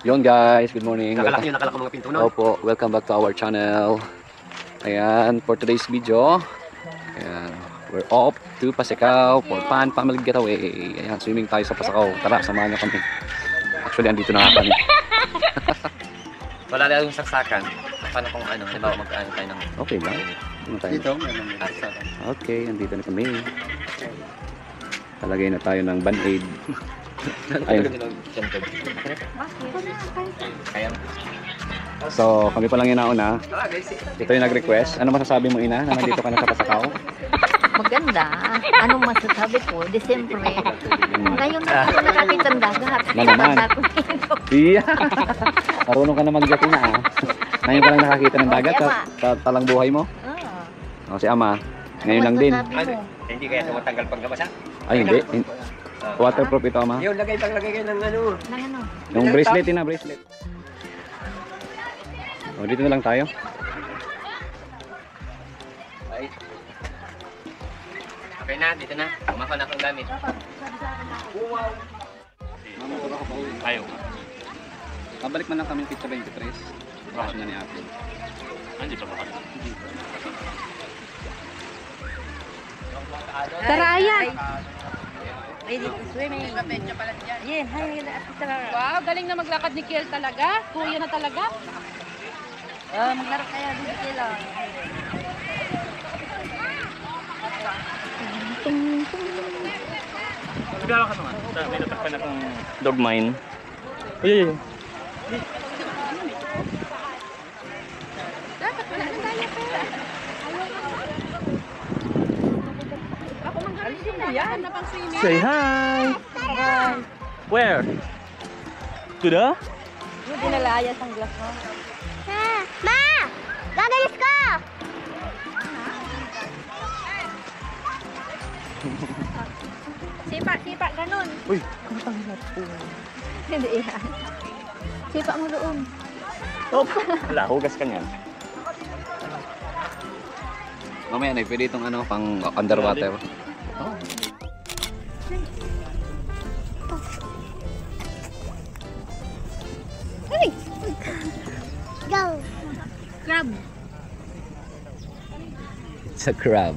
Yon guys, good morning. Nakalak mga pinto nun. Opo, welcome back to our channel. Ayan, for today's video, ayan, we're off to Pasakaw for fun family getaway. Ayan, swimming tayo sa Pasakaw. Tara, samahan niyo kami. Actually, andito na kami. Wala na yung saksakan. Paano kung ano, halimbawa mag-ano tayo ng... Okay ba? Ano tayo? Dito, meron yung saksakan. Okay, andito na kami. Talagay na tayo ng band-aid. Ayun. Kaya So, kami pa lang yung nauna. Ito yung nag-request. Ano masasabi mo, Ina, na nandito ka na sa Pasakaw? Maganda. Anong masasabi ko? Siyempre. Ngayon na ako nakakita ng dagat. Na naman. Iya. Marunong ka na mag-jet na ah. Ngayon ka lang nakakita ng dagat sa talang buhay mo? O, si Ama. Ngayon lang din. hindi kaya tumatanggal pag nabasa? Ay, hindi. Waterproof ito, Ama. Yung lagay kayo ng ano. Nang ano? Yung bracelet, Ina, bracelet. O, dito na lang tayo. Ay. Okay na, dito na. Kumakaw na akong gamit. Tayo. Pabalik man lang kami pizza 23. Bakasyon na ni Ate. Hindi pa ba? Tara, Aya. Ready to swimming. Yeah, hi, wow, galing na maglakad ni Kiel talaga. Kuya na talaga. Maglaro kaya dito sila. Sigara ka naman. May natakpan akong dog mine. Uy, Dapat wala na tayo pera. Ako manghalis na yan. Na pang swimming. say hi! Where? To the? Hindi nalayas ang glass mo. Ma! Gagalis ko! Sipa, ganun. Uy! Hindi yan. Sipa mo doon. Wala, hugas ka niyan. Mamaya na, pwede itong ano, pang underwater. Oh. Go! Crab. It's a crab.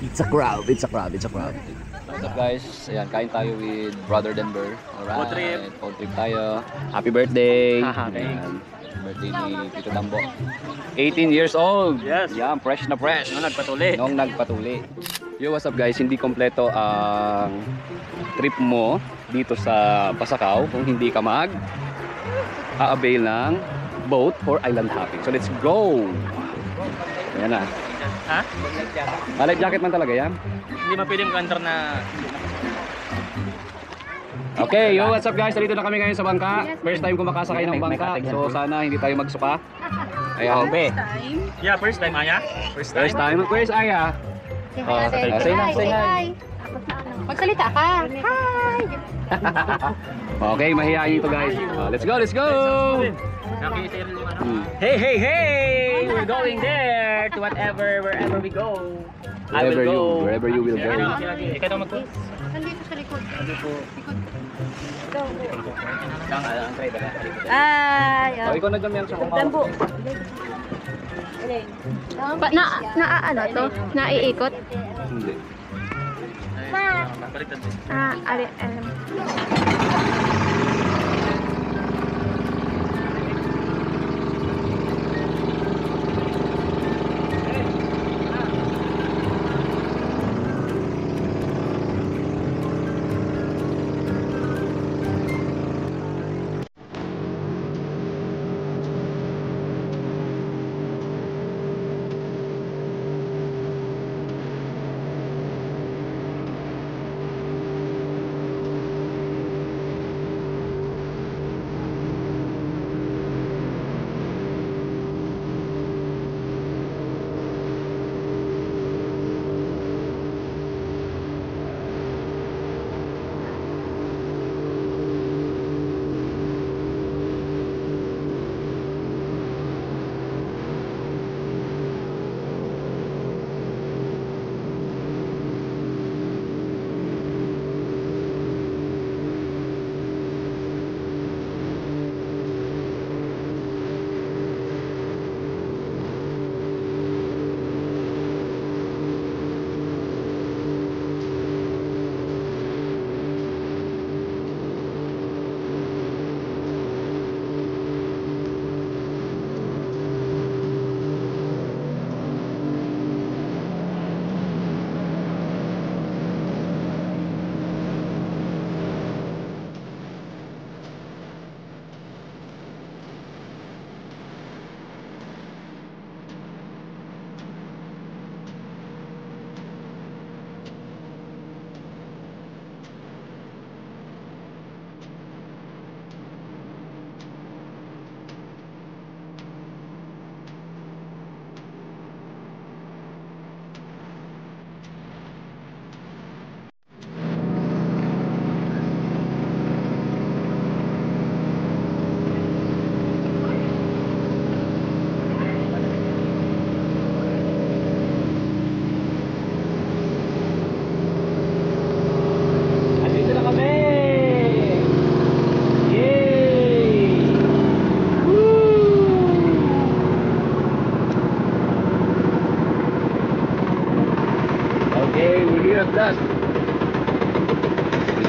It's a crab, it's a crab, it's a crab. What's up guys? Ayan, kain tayo with Brother Denver. Alright, food trip tayo. Happy birthday! Ayan, birthday ni Tito Dambo. 18 years old! Yes. Yan, fresh na fresh. Nung nagpatuli. Nung nagpatuli. Yo, what's up guys? Hindi kompleto ang trip mo dito sa Pasakaw kung hindi ka a-avail ng boat for island hopping. So let's go! Ayan na. Ha? Life jacket man talaga yan. Hindi pa pwedeng kantor na... Okay, yo, what's up guys? Dito na kami ngayon sa bangka. First time ko makasakay ng bangka. So sana hindi tayo magsuka. Ayan. Yeah, first time, Aya. First time. Where's Aya? Say hi. Magsalita ka. Hi! Okay, mahihayin ito guys. Let's go, let's go! Hey, hey, hey! We're going there to wherever we go. Wherever you will go. Ikaw na mag-go. Nandito sa likod. Ang try ba na? Ay, Oh, ikaw na gamyan sa kumaw. Dambo. Ano to? Naiikot? Hindi. Baliktad. Alam.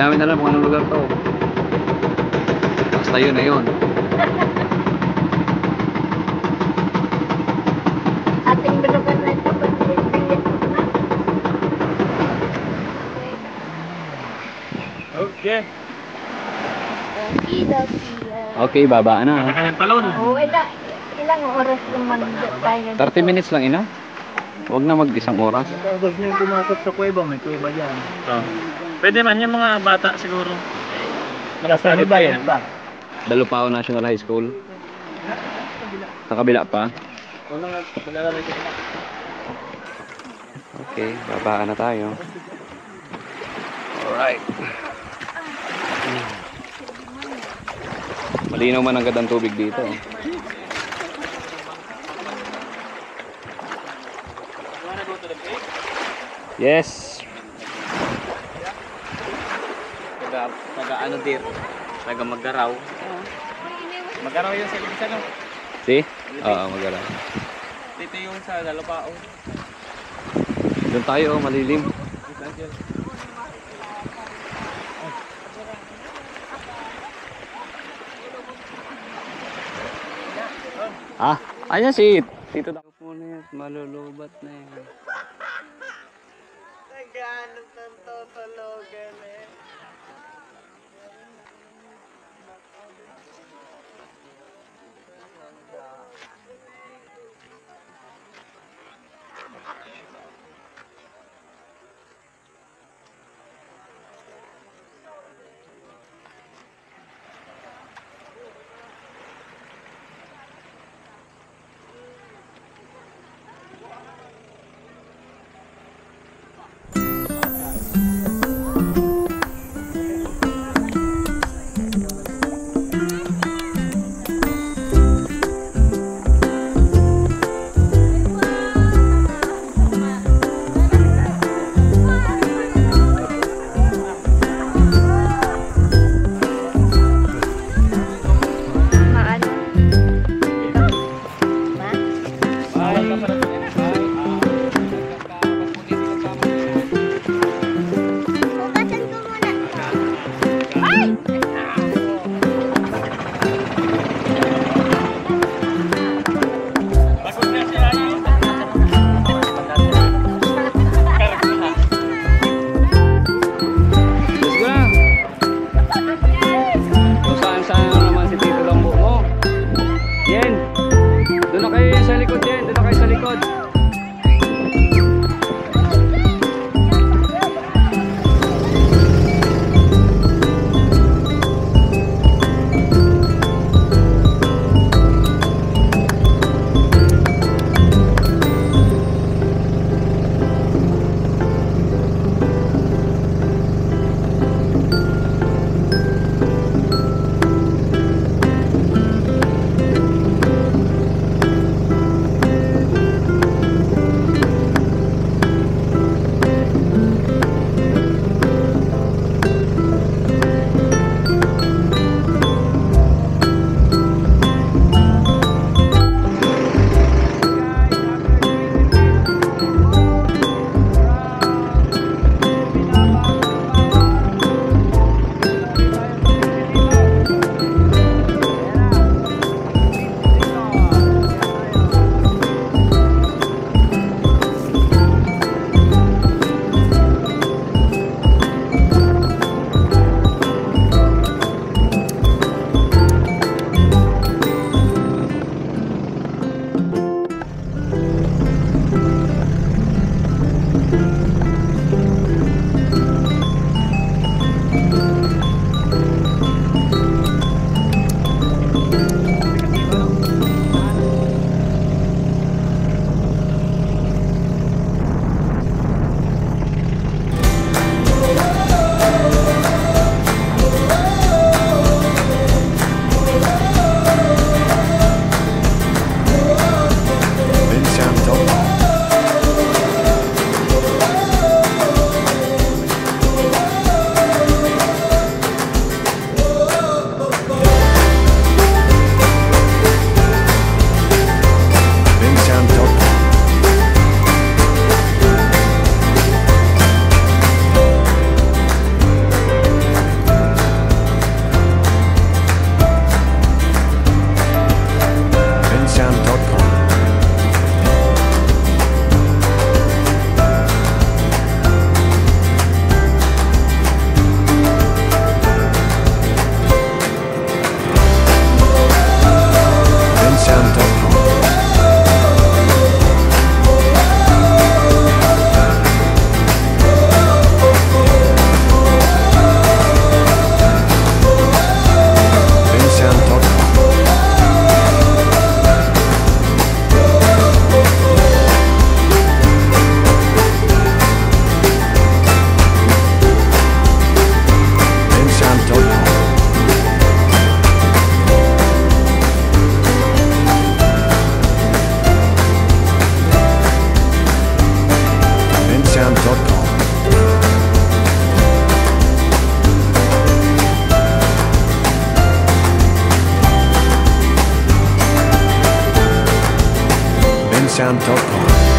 Dami na lang kung anong lugar to. Basta yun na yun. Ating balagan na ito. Okay. Okay, baba na. Kayang talon. Oo, ilang oras naman tayo. 30 minutes lang ina. Huwag na mag-isang oras. Tapos nyo pumasok sa kuweba, may kuweba dyan. Pwede man yung mga bata siguro. Malasabi ba yan? Dalupao National High School. Sa kabila pa. Okay, babaan na tayo. Alright. Malinaw man agad ang tubig dito. Yes. Taga ano dir? Taga Magaraw. Magaraw yun sa Ibiza, no? See? Oo, magala. Dito yung sa Dalupao. Doon tayo, malilim. Ah, ayan si Tito Daw po na yan. Malulubat na yan. Nagano ng totologan eh. ちゃんと